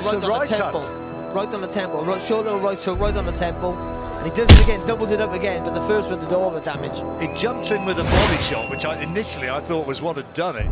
right on the temple. Right on the temple. Short little right hook, right on the temple. And he does it again, doubles it up again, but the first one did all the damage. He jumped in with a body shot, which initially I thought was what had done it.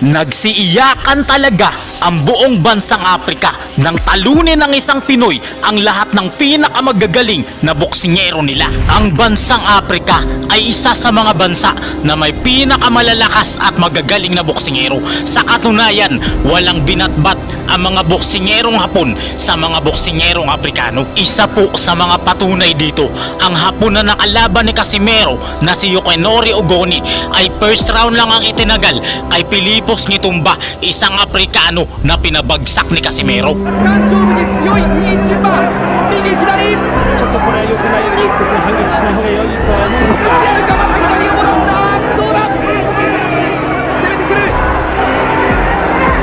Nagsiiyakan talaga ang buong bansang Afrika nang talunin ng isang Pinoy ang lahat ng pinakamagagaling na boksingero nila. Ang bansang Afrika ay isa sa mga bansa na may pinakamalalakas at magagaling na boksingero. Sa katunayan, walang binatbat ang mga boksingerong Hapon sa mga boksingerong Afrikano. Isa po sa mga patunay dito, ang Hapon na nakalaban ni Casimero na si Yukinori Ogoni ay first round lang ang itinagal kay Pilipos Ngitumba, isang Aprikano na pinabagsak ni Casimero. 勝負に強い一番右左ちょっとこれは良くないですね。反撃しない方が良いとは思うんですが、強いかまた左を戻った。どうだ、攻めてくる。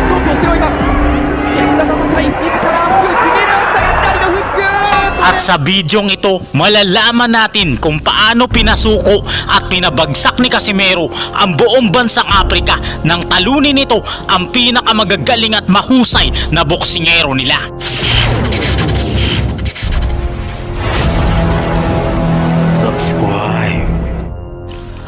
トップを背負います。危険な戦い、自ら足を決め直したが左のフック。 At sa bidyong ito, malalaman natin kung paano pinasuko at pinabagsak ni Casimero ang buong bansang Afrika nang talunin nito ang pinakamagagaling at mahusay na boksingero nila.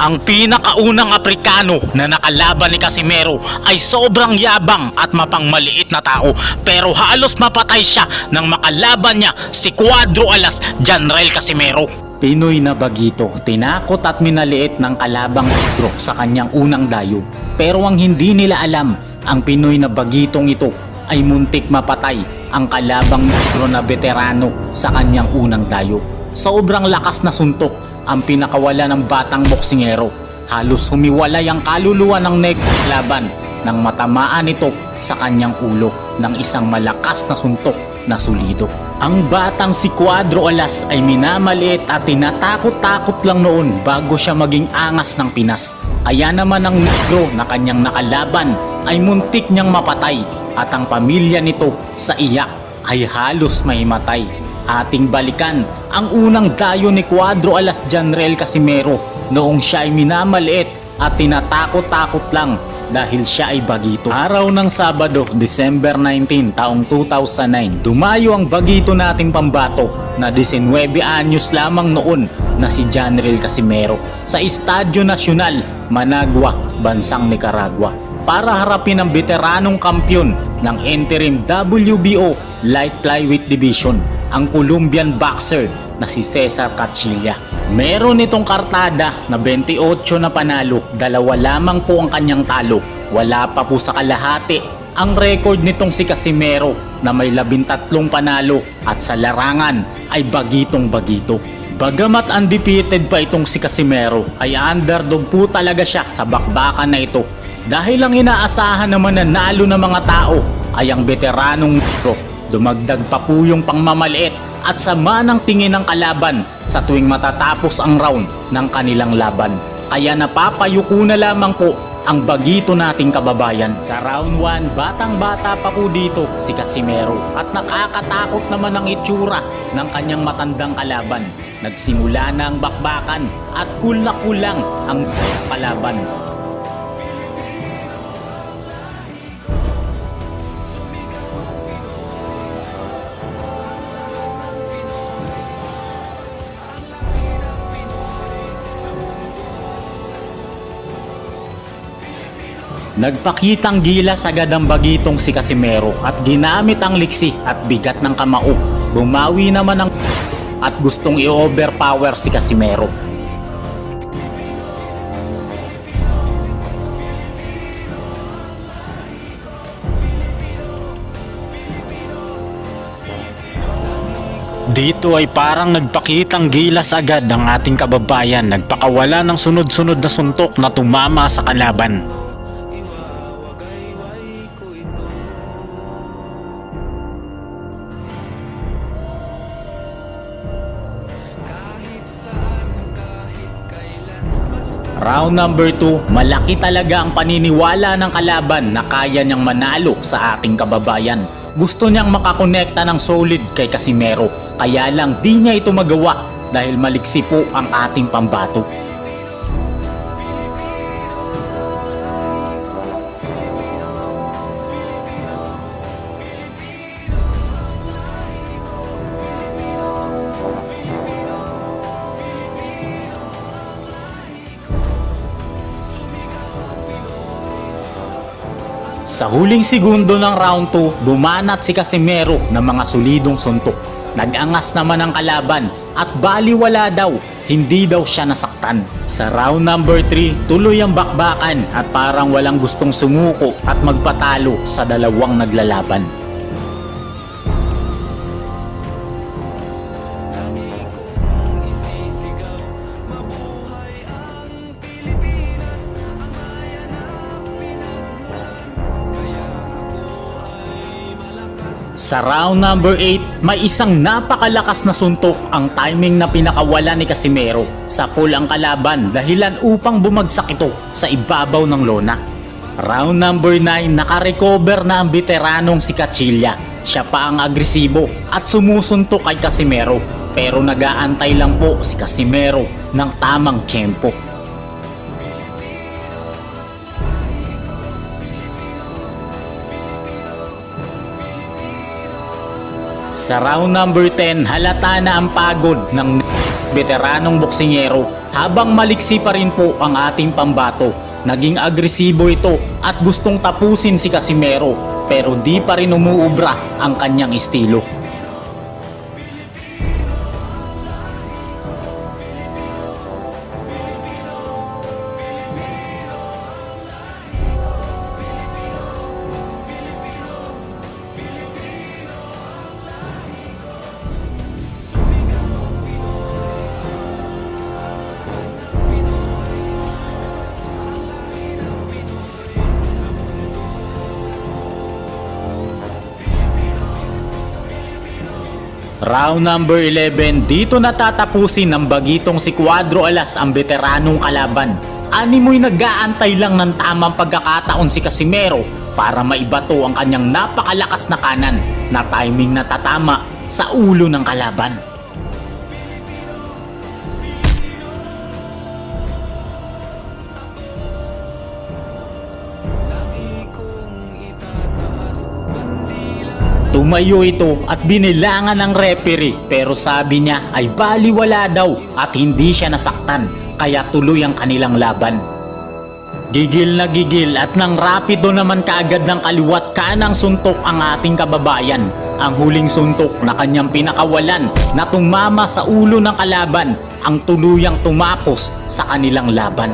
Ang pinakaunang Aprikano na nakalaban ni Casimero ay sobrang yabang at mapangmaliit na tao, pero halos mapatay siya nang makalaban niya si Cuadro Alas Janrael Casimero. Pinoy na bagito, tinakot at minaliit ng kalabang negro sa kanyang unang dayob. Pero ang hindi nila alam, ang Pinoy na bagitong ito ay muntik mapatay ang kalabang negro na veterano sa kanyang unang dayob. Sobrang lakas na suntok ang pinakawala ng batang boksingero. Halos humiwalay ang kaluluwa ng negro laban nang matamaan ito sa kanyang ulo ng isang malakas na suntok na sulido. Ang batang si Cuadro Alas ay minamaliit at tinatakot-takot lang noon bago siya maging angas ng Pinas. Kaya naman ang negro na kanyang nakalaban ay muntik niyang mapatay at ang pamilya nito sa iyak ay halos mahimatay. Ating balikan ang unang dayo ni Cuadro Alas Janrael Casimero noong siya ay minamaliit at tinatakot-takot lang dahil siya ay bagito. Araw ng Sabado, December 19, taong 2009, dumayo ang bagito nating pambato na 19 anyos lamang noon na si Janrael Casimero sa Estadio Nacional, Managua, bansang Nicaragua, para harapin ang veteranong kampyon ng interim WBO Light Flyweight Division, ang Colombian boxer na si Cesar Cachilla. Meron itong kartada na 28 na panalo, 2 lamang po ang kanyang talo. Wala pa po sa kalahati ang record nitong si Casimero na may 13 panalo at sa larangan ay bagitong bagito. Bagamat undefeated pa itong si Casimero, ay underdog po talaga siya sa bakbakan na ito. Dahil ang inaasahan naman na nalo ng mga tao ay ang veteranong negro. Dumagdag pa po yung pangmamaliit at sama ng tingin ng kalaban sa tuwing matatapos ang round ng kanilang laban. Kaya napapayuko na lamang po ang bagito nating kababayan. Sa round 1, batang-bata pa po dito si Casimero at nakakatakot naman ang itsura ng kanyang matandang kalaban. Nagsimula na ang bakbakan at cool na cool lang ang kalaban. Nagpakitang gilas agad ang bagitong si Casimero at ginamit ang liksi at bigat ng kamao. Bumawi naman ang at gustong i-overpower si Casimero. Dito ay parang nagpakitang gilas agad ang ating kababayan. Nagpakawala ng sunod-sunod na suntok na tumama sa kalaban. Round number 2, malaki talaga ang paniniwala ng kalaban na kaya niyang manalo sa ating kababayan. gusto niyang makakonekta ng solid kay Casimero, kaya lang di niya ito magawa dahil maliksi po ang ating pambato. Sa huling segundo ng round 2, bumanat si Casimero ng mga solidong suntok. Nag-angas naman ang kalaban at baliwala daw, hindi daw siya nasaktan. Sa round number 3, tuloy ang bakbakan at parang walang gustong sumuko at magpatalo sa dalawang naglalaban. Sa round number 8, may isang napakalakas na suntok ang timing na pinakawalan ni Casimero. Sa pool ang kalaban dahilan upang bumagsak ito sa ibabaw ng lona. Round number 9, nakarecover na ang veteranong si Cachilla. Siya pa ang agresibo at sumusuntok kay Casimero, pero nag-aantay lang po si Casimero ng tamang tiyempo. Sa round number 10, halata na ang pagod ng veteranong boksingero habang maliksi pa rin po ang ating pambato. Naging agresibo ito at gustong tapusin si Casimero, pero di pa rin umuubra ang kanyang estilo. Round number 11, dito natatapusin ng bagitong si Cuadro Alas ang veteranong kalaban. Animoy nag-aantay lang ng tamang pagkakataon si Casimero para maibato ang kanyang napakalakas na kanan na timing na tatama sa ulo ng kalaban. Tumayo ito at binilangan ng referee, pero sabi niya ay baliwala daw at hindi siya nasaktan, kaya tuloy ang kanilang laban. Gigil na gigil at nang rapido naman kaagad ng kaliwat kanang suntok ang ating kababayan. Ang huling suntok na kanyang pinakawalan na tumama sa ulo ng kalaban ang tuluyang tumapos sa kanilang laban.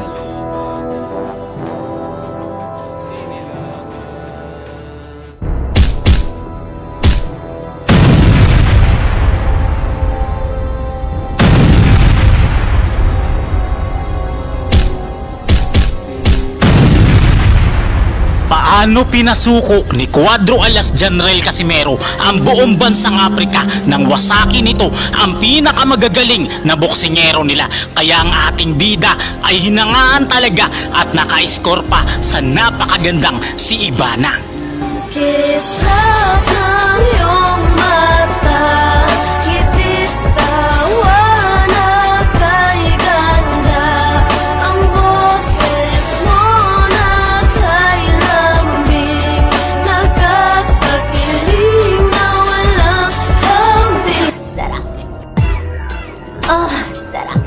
Paano pinasuko ni Cuadro Alas General Casimero ang buong bansang Afrika nang wasakin nito ang pinakamagagaling na boksingero nila, kaya ang ating bida ay hinangaan talaga at naka-score pa sa napakagandang si Ivana. Kiss love ng iyong mata, ngitit tawa na kay ganda, ang boses mo na kay lambing, nakakakilig na walang hambing. Sarap. Sarap.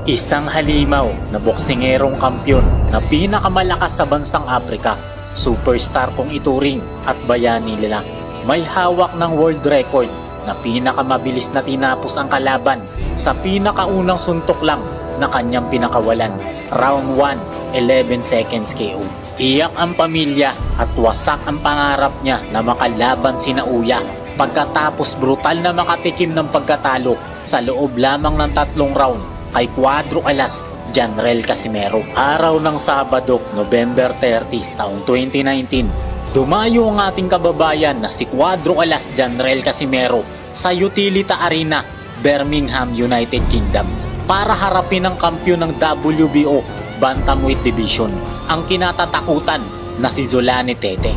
Isang halimaw na boksingerong kampyon na pinakamalakas sa bansang Afrika. Superstar kung ituring at bayani nila. May hawak ng world record na pinakamabilis na tinapos ang kalaban sa pinakaunang suntok lang na kanyang pinakawalan. Round 1, 11 seconds KO. Iyak ang pamilya at wasak ang pangarap niya na makalaban sina Uya pagkatapos brutal na makatikim ng pagkatalo sa loob lamang ng 3 round kay Cuadro Alas General Casimero. Araw ng Sabado, November 30, taong 2019, dumayo ang ating kababayan na si Cuadro Alas General Casimero sa Utilita Arena, Birmingham, United Kingdom para harapin ang kampyon ng WBO Bantamweight Division, ang kinatatakutan na si Zolani Tete.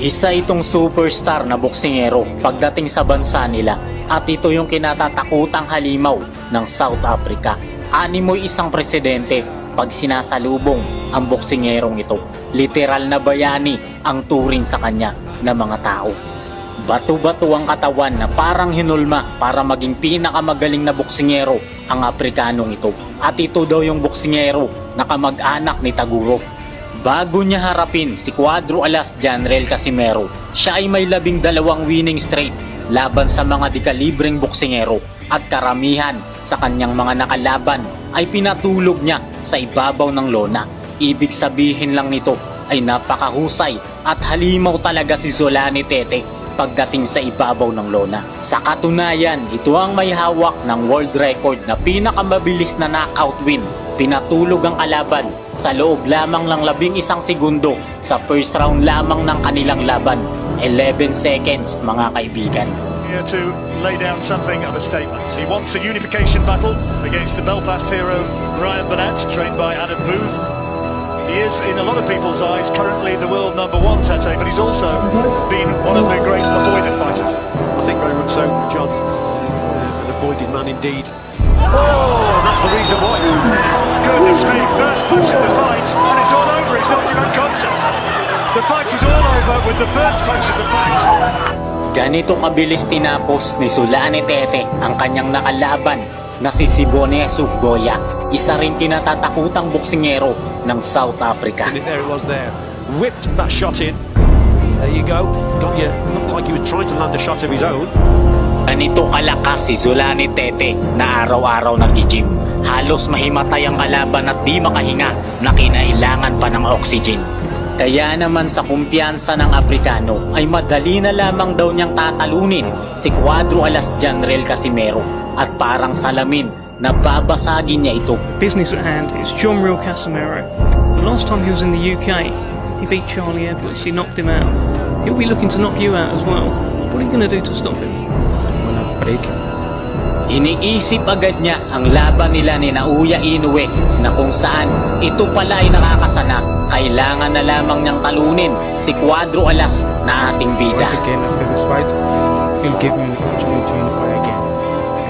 Isa itong superstar na boksingero pagdating sa bansa nila at ito yung kinatatakutang halimaw ng South Africa. Animoy isang presidente pag sinasalubong ang boksingerong ito. Literal na bayani ang turing sa kanya ng mga tao. Bato-bato ang katawan na parang hinulma para maging pinakamagaling na boksingero ang Afrikanong ito. At ito daw yung boksingero na kamag-anak ni Taguro. Bago niya harapin si Cuadro Alas Janrel Casimero, siya ay may 12 winning streak laban sa mga dekalibreng boksingero at karamihan sa kanyang mga nakalaban ay pinatulog niya sa ibabaw ng lona. Ibig sabihin lang nito ay napakahusay at halimaw talaga si Zolani Tete pagdating sa ibabaw ng lona. Sa katunayan, ito ang may hawak ng world record na pinakamabilis na knockout win. Pinatulog ang kalaban sa loob lamang ng 11 segundo sa first round lamang ng kanilang laban. 11 seconds, mga kaibigan. Here to lay down something of a statement. He wants a unification battle against the Belfast hero Ryan Burnett, trained by Adam Booth. He is, in a lot of people's eyes, currently the world #1, Tate, but he's also been one of the great avoided fighters. I think very much so, John. An avoided man indeed. Oh, and that's the reason why. Goodness me, first punch of the fight, and it's all over, he's knocked him unconscious. The fight is all over with the first punch of the fight. Ganito kabilis tinapos ni Zolani Tete ang kanyang nakalaban na si Siboney Goya, isa ring kinatatakutang boksingero ng South Africa. And there it was there. Whipped that shot in. There you go. Got you. Looked like he was trying to land a shot of his own. Ganito kalakas si Zolani Tete na araw-araw nag-gym. Halos mahimatay ang kalaban at di makahinga na kinailangan pa ng oxygen. Kaya naman sa kumpiyansa ng Afrikano ay madali na lamang daw niyang tatalunin si Cuadro Alas Janrel Casimero at parang salamin na babasagin niya ito. Business at hand is John Real Casimero. The last time he was in the UK, he beat Charlie Edwards, he knocked him out. He'll be looking to knock you out as well. What are you going to do to stop him? Iniisip agad niya ang laban nila ni Naoya Inoue na kung saan ito pala ay nakakasana. Kailangan na lamang niyang talunin si Cuadro Alas na ating bida. Once again, after this fight, he'll give him an opportunity to unify again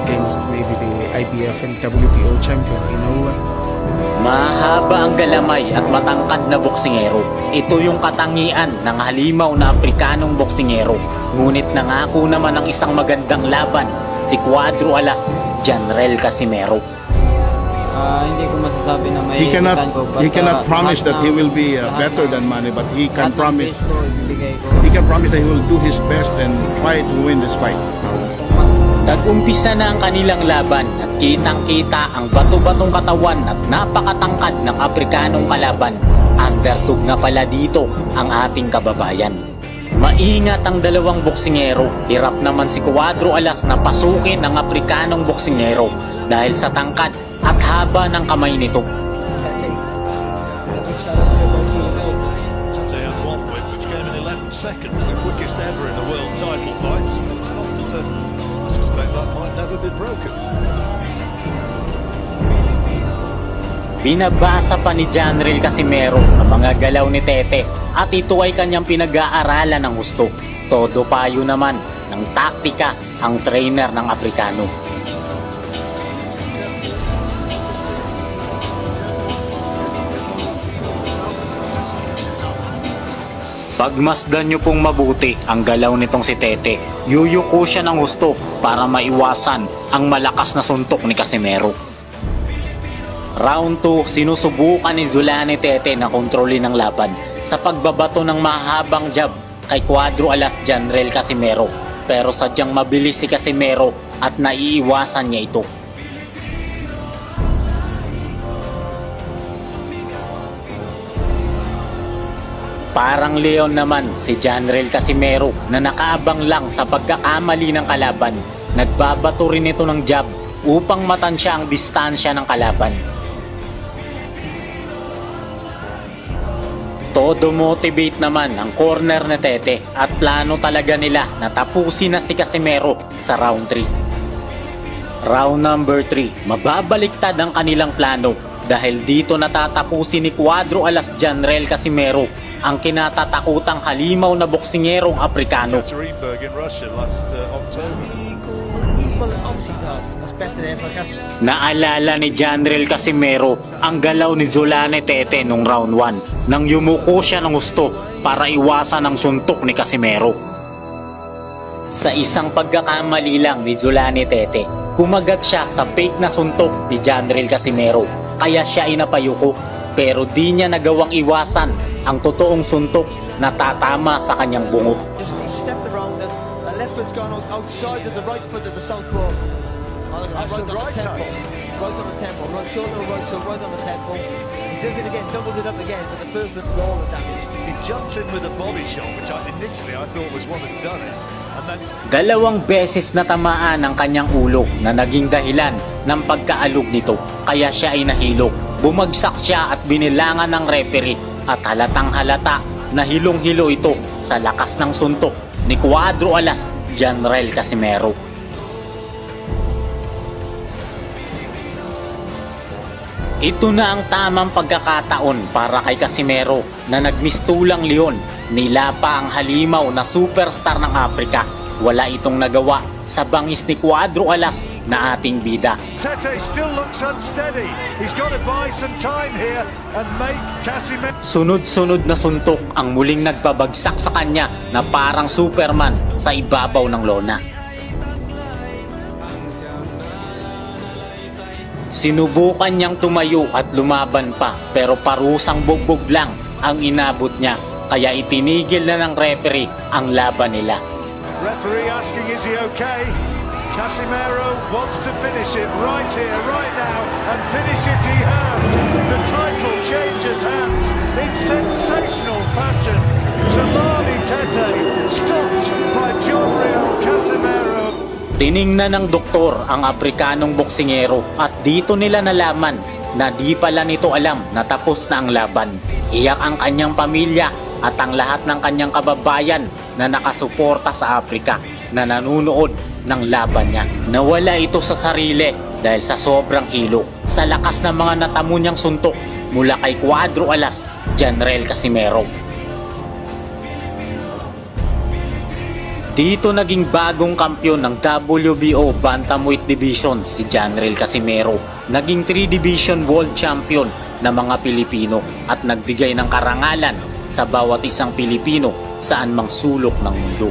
against maybe the IBF and WBO champion Inoue. Mahaba ang galamay at matangkad na boksingero. Ito yung katangian ng halimaw na Afrikanong boksingero. Ngunit nangako naman ng isang magandang laban si Cuadro Alas Janrel Casimero. Hindi ko masasabi na may He ko. cannot promise that he will be better than Manny, but he can promise that he will do his best and try to win this fight. Nag-umpisa na ang kanilang laban at kitang-kita ang bato-batong katawan at napakatangkad ng Afrikanong kalaban. Underdog na pala dito ang ating kababayan. Maingat ang dalawang boksingero. Hirap naman si Cuadro Alas na pasukin ng Afrikanong boksingero dahil sa tangkad at haba ng kamay nito. Tate had one whip which came in 11 seconds, the quickest ever in a world title fight. It's not that, I suspect that might never be broken. Binabasa pa ni Janrel Casimero ang mga galaw ni Tete at ito ay kanyang pinag-aaralan ng gusto. Todo payo naman ng taktika ang trainer ng Afrikano. Pagmasdan nyo pong mabuti ang galaw nitong si Tete. Yuyuko siya ng gusto para maiwasan ang malakas na suntok ni Casimero. Round 2, sinusubukan ni Zolani Tete na kontrolin ang laban sa pagbabato ng mahabang jab kay Cuadro Alas Janrel Casimero. Pero sadyang mabilis si Casimero at naiiwasan niya ito. Parang leon naman si Janrel Casimero na nakaabang lang sa pagkakamali ng kalaban. Nagbabato rin ito ng jab upang matansya ang distansya ng kalaban. Todo motivate naman ang corner na Tete at plano talaga nila na tapusin na si Casimero sa round 3. Round number 3, mababaliktad ang kanilang plano dahil dito natatapusin ni Cuadro Alas Janrel Casimero ang kinatatakutang halimaw na boksingerong Aprikano. Ekaterinburg in Russia last October. Well, obviously, that's better there for Casimero. Naalala ni Janrel Casimero ang galaw ni Zolane Tete nung round 1 nang yumuko siya ng gusto para iwasan ang suntok ni Casimero. Sa isang pagkakamali lang ni Zolane Tete, kumagat siya sa fake na suntok ni Janrel Casimero kaya siya ay napayuko, pero di niya nagawang iwasan ang totoong suntok na tatama sa kanyang bungot. Just he stepped around and the left foot's gone outside of the right foot of the southpaw. That's the right side. Right on the temple, right shoulder, right shoulder, right on the temple. He does it again, doubles it up again, but the first one did all the damage. He jumped in with a body shot, which initially I thought was what had done it. And then Dalawang beses na tamaan ang kanyang ulo na naging dahilan ng pagkaalog nito, kaya siya ay nahilo. Bumagsak siya at binilangan ng referee at halatang halata na hilong-hilo ito sa lakas ng suntok ni Cuadro Alas Janrel Casimero. Ito na ang tamang pagkakataon para kay Casimero na nagmistulang leon. Nilapa ang halimaw na superstar ng Afrika. Wala itong nagawa sa bangis ni Cuadro Alas na ating bida. Tete still looks unsteady. He's got to buy some time here and make Casimero. Sunod-sunod na suntok ang muling nagpabagsak sa kanya na parang Superman sa ibabaw ng lona. Sinubukan niyang tumayo at lumaban pa, pero parusang bugbog lang ang inabot niya, kaya itinigil na ng referee ang laban nila. Referee asking, is he okay? Casimero wants to finish it right here, right now, and finish it he has. The title changes hands in sensational fashion. Zolane Tete stopped by Jorriel Casimero. Tiningnan ng doktor ang Afrikanong boksingero at dito nila nalaman na di pala nito alam na tapos na ang laban. Iyak ang kanyang pamilya at ang lahat ng kanyang kababayan na nakasuporta sa Afrika na nanunood ng laban niya. Nawala ito sa sarili dahil sa sobrang hilo, sa lakas ng mga natamo niyang suntok mula kay Cuadro Alas Janrel Casimero. Dito naging bagong kampyon ng WBO Bantamweight Division si Janrel Casimero. Naging 3-division world champion ng mga Pilipino at nagbigay ng karangalan sa bawat isang Pilipino saan mang sulok ng mundo.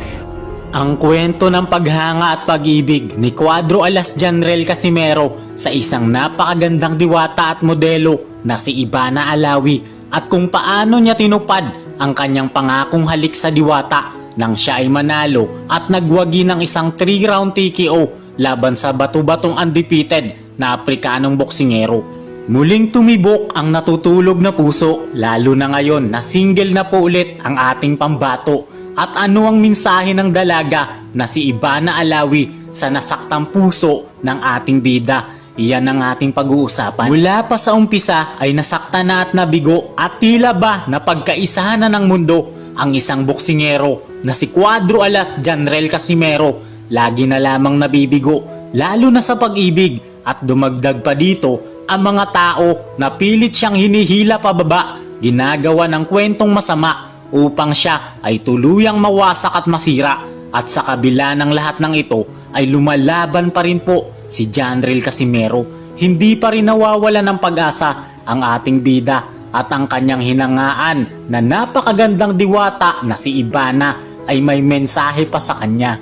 Ang kwento ng paghanga at pag-ibig ni Cuadro Alas Janrel Casimero sa isang napakagandang diwata at modelo na si Ivana Alawi at kung paano niya tinupad ang kanyang pangakong halik sa diwata nang siya ay manalo at nagwagi ng isang 3-round TKO laban sa batu-batong undefeated na Afrikanong boksingero. Muling tumibok ang natutulog na puso, lalo na ngayon na single na po ulit ang ating pambato. At ano ang mensahe ng dalaga na si Ivana Alawi sa nasaktang puso ng ating bida? Iyan ang ating pag-uusapan. Mula pa sa umpisa ay nasakta na at nabigo at tila ba na pagkaisahan na ng mundo ang isang boksingero na si Cuadro Alas Janrel Casimero. Lagi na lamang nabibigo, lalo na sa pag-ibig, at dumagdag pa dito ang mga tao na pilit siyang hinihila pababa, ginagawa ng kwentong masama upang siya ay tuluyang mawasak at masira. At sa kabila ng lahat ng ito ay lumalaban pa rin po si Janrel Casimero. Hindi pa rin nawawala ng pag-asa ang ating bida at ang kanyang hinangaan na napakagandang diwata na si Ivana ay may mensahe pa sa kanya.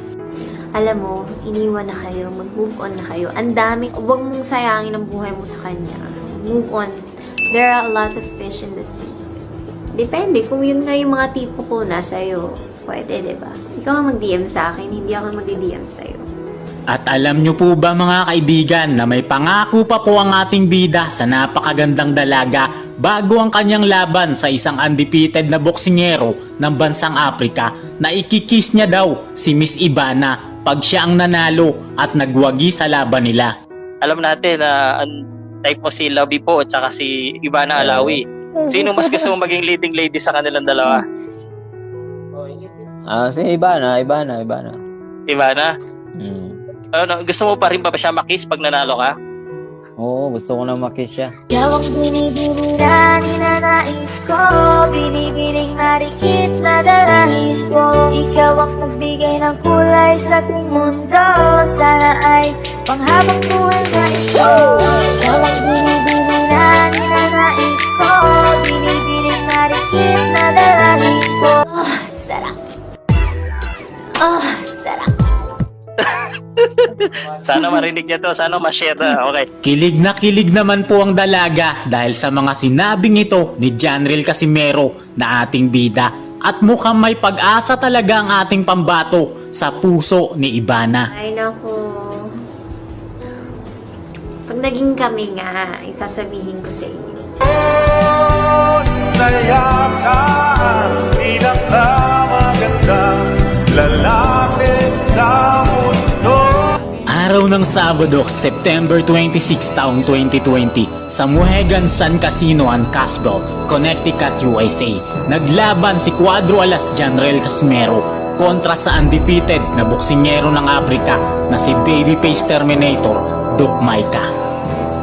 Alam mo, iniwan na kayo, mag-move on na kayo. Ang dami, huwag mong sayangin ang buhay mo sa kanya. Move on. There are a lot of fish in the sea. Depende, kung yun nga yung mga tipo ko nasa iyo, pwede, diba? Ikaw ang mag-DM sa akin, hindi ako mag-DM sa'yo. At alam nyo po ba mga kaibigan na may pangako pa po ang ating bida sa napakagandang dalaga bago ang kanyang laban sa isang undefeated na boksingero ng bansang Afrika na ikikiss niya daw si Miss Ivana pag siya ang nanalo at nagwagi sa laban nila. Alam natin na type mo si Lovey po at saka si Ivana Alawi. Sino mas gusto mong maging leading lady sa kanilang dalawa? Si Ivana. Ivana? Ano, gusto mo pa rin ba siya makiss pag nanalo ka? Oo, gusto ko na makiss siya. Ikaw ang binibini na ninanais ko, binibining marikit na darahis ko. Ikaw ang nagbigay ng kulay sa aking mundo, sana ay panghabang buhay na ito. Ikaw ang binibini na ninanais ko, binibining marikit na darahis ko. Ah, sarap. Ah, sarap. Sana marinig niya to, sana ma-share na. Okay. Kilig naman po ang dalaga dahil sa mga sinabing ito ni Janril Casimero na ating bida at mukhang may pag-asa talaga ang ating pambato sa puso ni Ivana. Ay naku. Pag naging kami nga, isasabihin ko sa inyo. Nayakan, pinakamaganda, lalapit sa mundo. Araw ng Sabado, September 26 taong 2020 sa Mohegan Sun Casino and Casbah, Connecticut, USA. Naglaban si Cuadro Alas Janril Casimero kontra sa undefeated na boksingero ng Africa na si Babyface Terminator Duke Maika.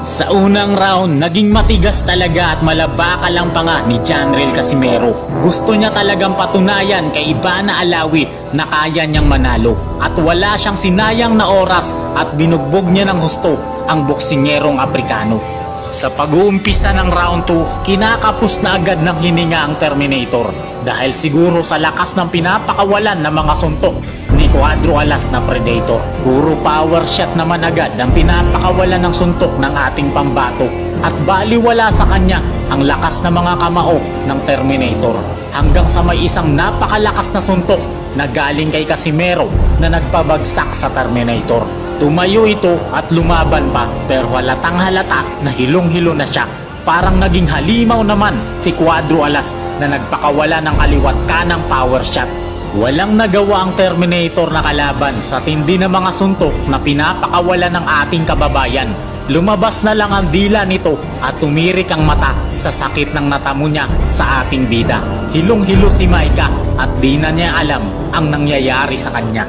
Sa unang round, naging matigas talaga at malabaka lang pa nga ni Janril Casimero. Gusto niya talagang patunayan kay Ivana Alawi na kaya niyang manalo at wala siyang sinayang na oras at binugbog niya ng husto ang boksingerong Aprikano. Sa pag-uumpisa ng round 2, kinakapos na agad ng hininga ang Terminator dahil siguro sa lakas ng pinapakawalan ng mga suntok ni Cuadro Alas na Predator. Puro power shot naman agad ang pinapakawalan ng suntok ng ating pambato at baliwala sa kanya ang lakas ng mga kamao ng Terminator hanggang sa may isang napakalakas na suntok na galing kay Casimero na nagpabagsak sa Terminator. Tumayo ito at lumaban pa pero halatang halata na hilong-hilo na siya. Parang naging halimaw naman si Cuadro Alas na nagpakawala ng kaliwat kanang power shot. Walang nagawa ang Terminator na kalaban sa tindi ng mga suntok na pinapakawala ng ating kababayan. Lumabas na lang ang dila nito at tumirik ang mata sa sakit ng natamo niya sa ating bida. Hilong-hilo si Maika at di na niya alam ang nangyayari sa kanya.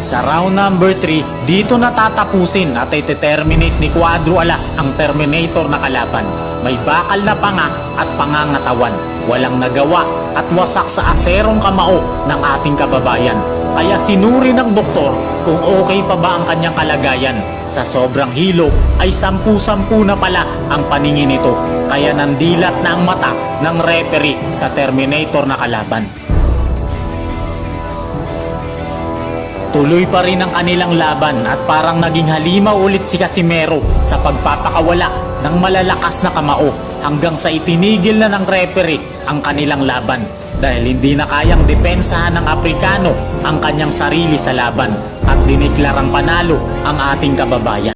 Sa round number 3, dito natatapusin at ite-terminate ni Cuadro Alas ang Terminator na kalaban. May bakal na panga at pangangatawan. Walang nagawa at wasak sa aserong kamao ng ating kababayan. Kaya sinuri ng doktor kung okay pa ba ang kanyang kalagayan. Sa sobrang hilo ay 10-10 na pala ang paningin nito. Kaya nandilat na ang mata ng referee sa Terminator na kalaban. Tuloy pa rin ang kanilang laban at parang naging halimaw ulit si Casimero sa pagpapakawala ng malalakas na kamao hanggang sa itinigil na ng referee ang kanilang laban dahil hindi na kayang depensahan ng Aprikano ang kanyang sarili sa laban at diniklarang panalo ang ating kababayan.